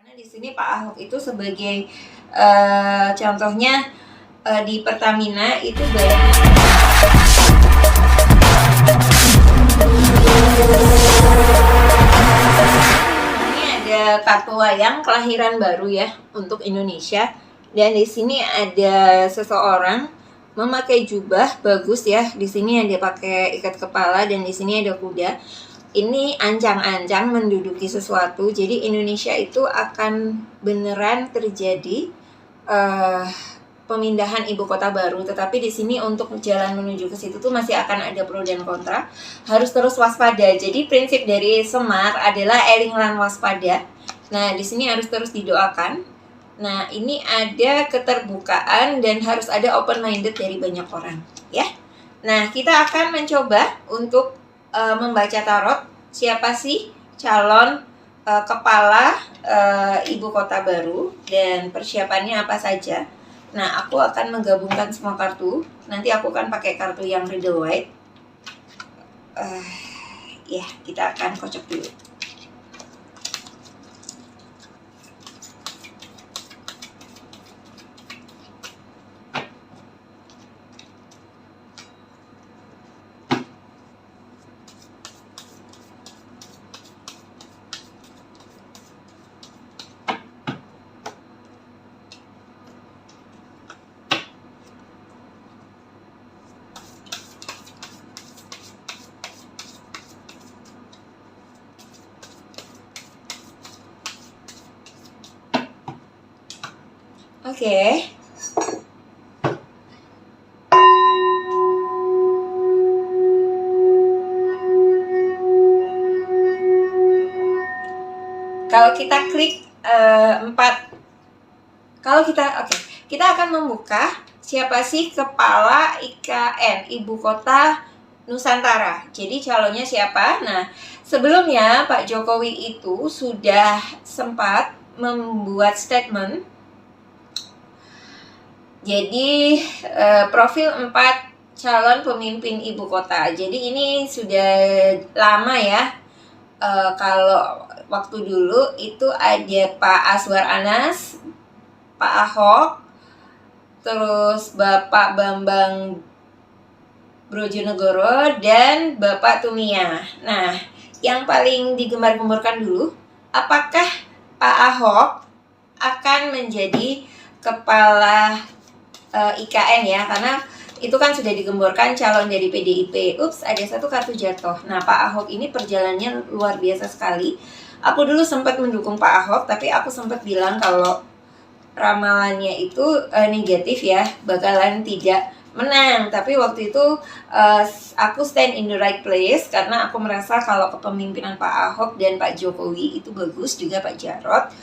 Karena di sini Pak Ahok itu sebagai contohnya di Pertamina itu ini ada kartu wayang kelahiran baru ya untuk Indonesia. Dan di sini ada seseorang memakai jubah bagus ya. Di sini ada pakai ikat kepala dan di sini ada kuda. Ini ancang-ancang menduduki sesuatu. Jadi Indonesia itu akan beneran terjadi pemindahan ibu kota baru. Tetapi di sini untuk jalan menuju ke situ tuh masih akan ada pro dan kontra. Harus terus waspada. Jadi prinsip dari Semar adalah eling lan waspada. Nah, di sini harus terus didoakan. Nah, ini ada keterbukaan dan harus ada open minded dari banyak orang, ya. Nah, kita akan mencoba untuk membaca tarot siapa sih calon kepala ibu kota baru dan persiapannya apa saja. Nah, aku akan menggabungkan semua kartu. Nanti aku akan pakai kartu yang Riddle White. Ya, kita akan kocok dulu. Oke. Kalau kita klik 4, kita akan membuka siapa sih kepala IKN Ibu Kota Nusantara. Jadi calonnya siapa? Nah, sebelumnya Pak Jokowi itu sudah sempat membuat statement. Jadi profil 4 calon pemimpin ibu kota. Jadi ini sudah lama ya. Kalau waktu dulu itu ada Pak Azwar Anas, Pak Ahok, terus Bapak Bambang Brojonegoro dan Bapak Tumia. Nah, yang paling digembar-gemborkan dulu, apakah Pak Ahok akan menjadi kepala IKN ya, karena itu kan sudah digemborkan calon dari PDIP. Ups, ada satu kartu jatuh. Nah, Pak Ahok ini perjalanannya luar biasa sekali. Aku dulu sempat mendukung Pak Ahok, tapi aku sempat bilang kalau ramalannya itu negatif ya, bakalan tidak menang. Tapi waktu itu aku stand in the right place karena aku merasa kalau kepemimpinan Pak Ahok dan Pak Jokowi itu bagus, juga Pak Jarot.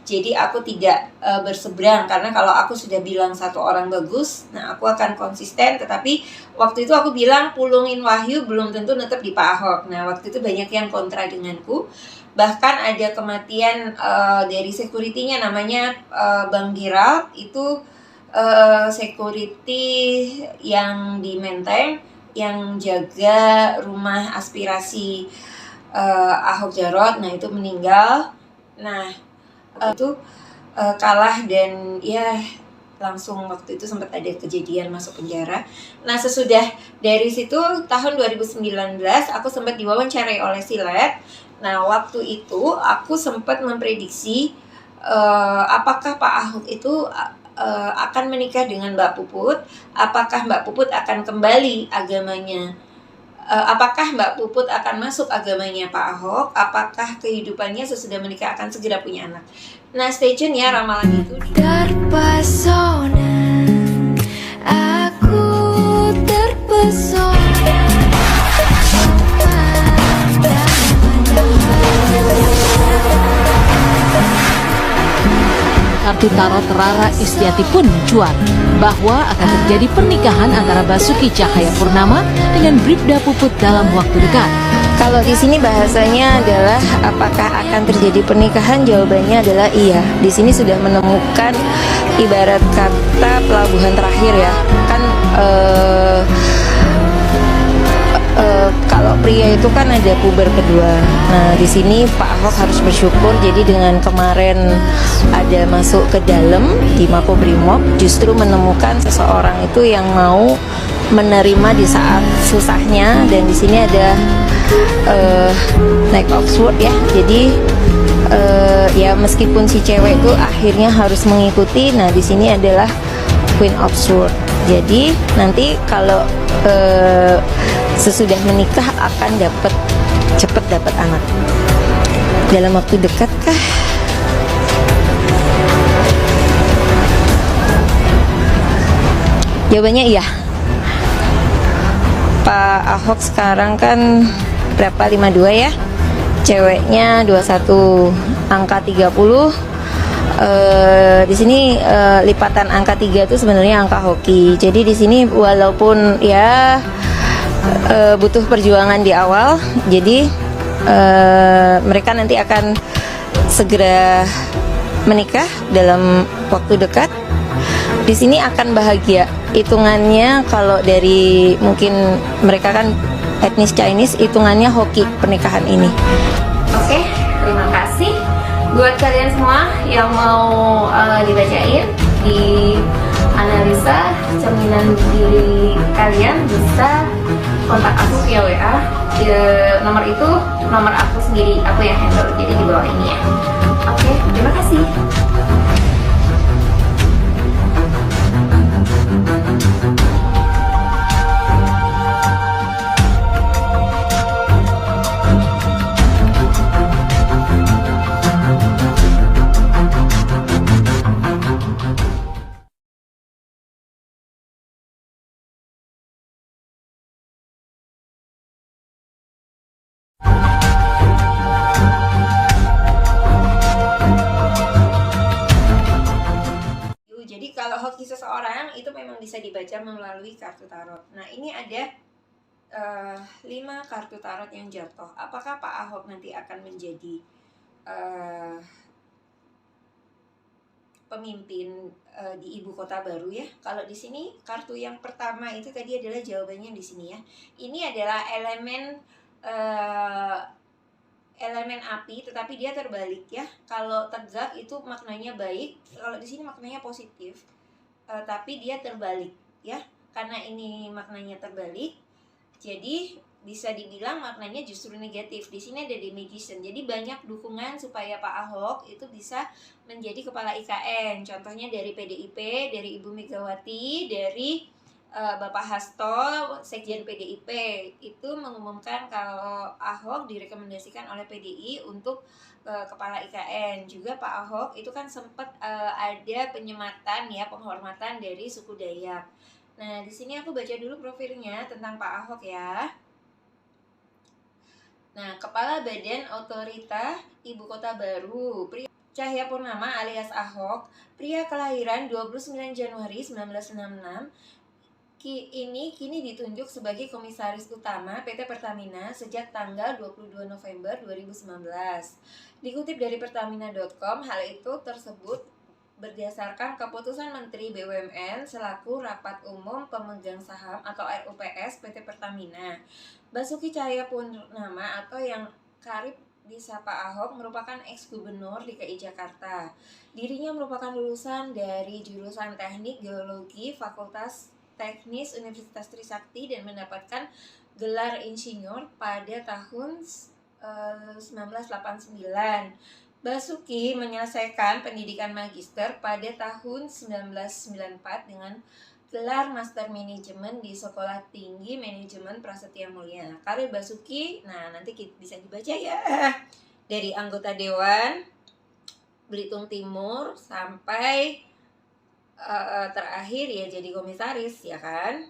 Jadi aku tidak berseberang, karena kalau aku sudah bilang satu orang bagus, nah aku akan konsisten. Tetapi waktu itu aku bilang pulungin Wahyu belum tentu netep di Pak Ahok. Nah, waktu itu banyak yang kontra denganku. Bahkan ada kematian dari security-nya, namanya Bang Giral. Itu security yang di Menteng, yang jaga rumah aspirasi Ahok Jarot. Nah, itu meninggal. Nah, itu kalah dan ya langsung waktu itu sempat ada kejadian masuk penjara. Nah, sesudah dari situ tahun 2019 aku sempat diwawancarai oleh Silet. Nah, waktu itu aku sempat memprediksi apakah Pak Ahok itu akan menikah dengan Mbak Puput, apakah Mbak Puput akan kembali agamanya, apakah Mbak Puput akan masuk agamanya Pak Ahok, apakah kehidupannya sesudah menikah akan segera punya anak. Nah, stay tune ya, ramalan itu. Terpesona, aku terpesona. Kartu tarot Rara Istiati pun mencuat bahwa akan terjadi pernikahan antara Basuki Cahayapurnama dengan Bribda Puput dalam waktu dekat. Kalau di sini bahasanya adalah apakah akan terjadi pernikahan? Jawabannya adalah iya. Di sini sudah menemukan ibarat kata pelabuhan terakhir ya. Kan kalau pria itu kan ada puber kedua. Nah, di sini Pak Ahok harus bersyukur. Jadi dengan kemarin ada masuk ke dalam di Makobrimob, justru menemukan seseorang itu yang mau menerima di saat susahnya. Dan di sini ada naik Oxford ya. Jadi ya meskipun si cewek itu akhirnya harus mengikuti. Nah, di sini adalah Queen of Swords. Jadi nanti kalau sesudah menikah akan cepet dapat anak. Dalam waktu dekat kah? Jawabannya iya. Pak Ahok sekarang kan berapa, 52 ya? Ceweknya 21, angka 30. Di sini lipatan angka 3 itu sebenarnya angka hoki. Jadi di sini walaupun ya butuh perjuangan di awal, jadi mereka nanti akan segera menikah dalam waktu dekat. Di sini akan bahagia. Hitungannya kalau dari mungkin mereka kan etnis Chinese, hitungannya hoki pernikahan ini. Oke, terima kasih buat kalian semua yang mau dibacain, di analisa cerminan diri kalian, bisa kontak aku via WA. Nomor itu nomor aku sendiri, aku yang handle, jadi di bawah ini ya. Oke, terima kasih. Jadi kalau hoki seseorang itu memang bisa dibaca melalui kartu tarot. Nah, ini ada 5 kartu tarot yang jatuh. Apakah Pak Ahok nanti akan menjadi pemimpin di ibu kota baru ya? Kalau di sini kartu yang pertama itu tadi adalah jawabannya di sini ya. Ini adalah elemen api, tetapi dia terbalik ya. Kalau tegak itu maknanya baik, kalau di sini maknanya positif, tapi dia terbalik ya. Karena ini maknanya terbalik, jadi bisa dibilang maknanya justru negatif. Di sini ada The Magician. Jadi banyak dukungan supaya Pak Ahok itu bisa menjadi kepala IKN. Contohnya dari PDIP, dari Ibu Megawati, dari Bapak Hasto, Sekjen PDIP, itu mengumumkan kalau Ahok direkomendasikan oleh PDI untuk kepala IKN. Juga Pak Ahok itu kan sempat ada penyematan ya, penghormatan dari suku Dayak. Nah, di sini aku baca dulu profilnya tentang Pak Ahok ya. Nah, Kepala Badan Otorita Ibu Kota Baru, Cahyapurnama alias Ahok, pria kelahiran 29 Januari 1966, ini kini ditunjuk sebagai Komisaris Utama PT Pertamina sejak tanggal 22 November 2019. Dikutip dari Pertamina.com, hal itu tersebut berdasarkan keputusan Menteri BUMN selaku Rapat Umum Pemegang Saham atau RUPS PT Pertamina. Basuki Cahayapurnama atau yang karib disapa Ahok merupakan ex-gubernur DKI Jakarta. Dirinya merupakan lulusan dari jurusan Teknik Geologi Fakultas Teknis Universitas Trisakti dan mendapatkan gelar insinyur pada tahun 1989. Basuki menyelesaikan pendidikan magister pada tahun 1994 dengan gelar Master Manajemen di Sekolah Tinggi Manajemen Prasetya Mulia. Karir Basuki, nah nanti bisa dibaca ya, dari anggota Dewan Belitung Timur sampai terakhir ya jadi komisaris ya kan.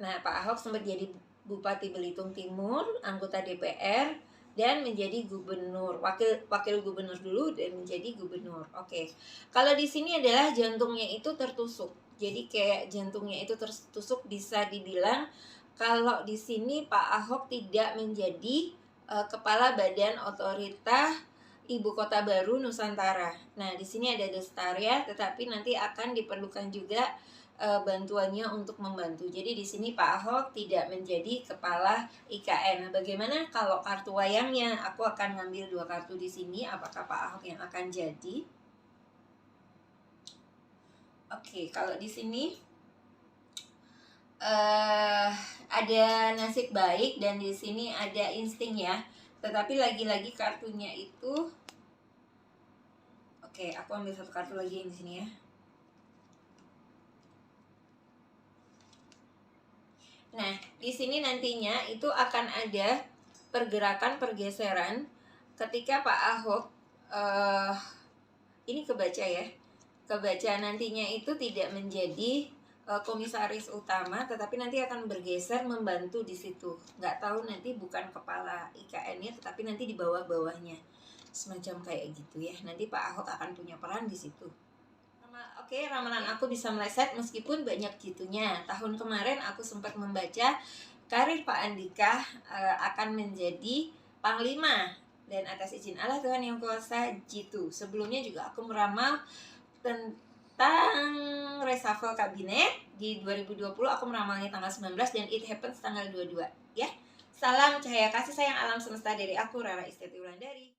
Nah, Pak Ahok sempat jadi Bupati Belitung Timur, anggota DPR, dan menjadi gubernur, wakil gubernur dulu dan menjadi gubernur. Oke. Kalau di sini adalah jantungnya itu tertusuk. Jadi kayak jantungnya itu tertusuk, bisa dibilang kalau di sini Pak Ahok tidak menjadi kepala Badan Otorita Ibu Kota Baru Nusantara. Nah, di sini ada Destaria, tetapi nanti akan diperlukan juga bantuannya untuk membantu. Jadi di sini Pak Ahok tidak menjadi kepala IKN. Nah, bagaimana kalau kartu wayangnya? Aku akan ngambil 2 kartu di sini. Apakah Pak Ahok yang akan jadi? Oke, kalau di sini ada nasib baik dan di sini ada insting ya. Tetapi lagi-lagi kartunya itu, oke, aku ambil 1 kartu lagi yang di sini ya. Nah, di sini nantinya itu akan ada pergerakan pergeseran ketika Pak Ahok ini kebaca ya. Kebaca nantinya itu tidak menjadi komisaris utama, tetapi nanti akan bergeser membantu di situ. Nggak tahu nanti bukan kepala IKN-nya, tetapi nanti di bawah-bawahnya, semacam kayak gitu ya. Nanti Pak Ahok akan punya peran di situ. Oke, ramalan aku bisa meleset meskipun banyak gitunya. Tahun kemarin aku sempat membaca karir Pak Andika akan menjadi panglima dan atas izin Allah Tuhan Yang Kuasa jitu. Sebelumnya juga aku meramal tentang reshuffle kabinet di 2020. Aku meramalnya tanggal 19 dan it happens tanggal 22 ya. Salam cahaya kasih sayang alam semesta dari aku, Rara Istiati Wulandari.